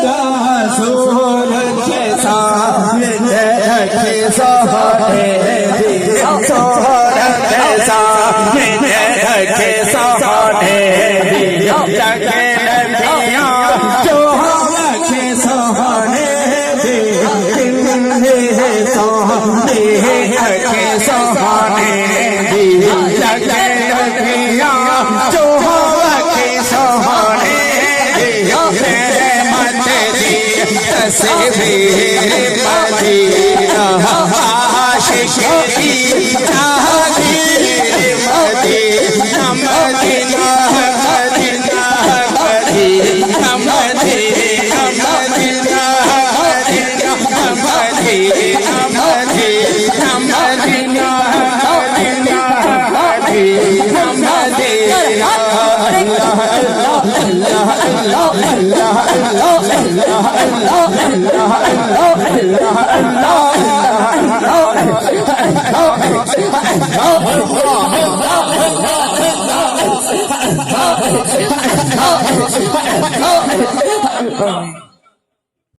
रसूल के सामने रखे सोहरे दिया सोहरे के सामने रखे सोहरे दिया जगे नबिया जो रखे सोहरे दिया सोहरे रखे सोहरे दिया जगे नबिया जो रखे सोहरे तस्वीर मदीना आशिक की ताहीर मदीना मदीना मदीना मदीना मदीना मदीना मदीना मदीना मदीना Allah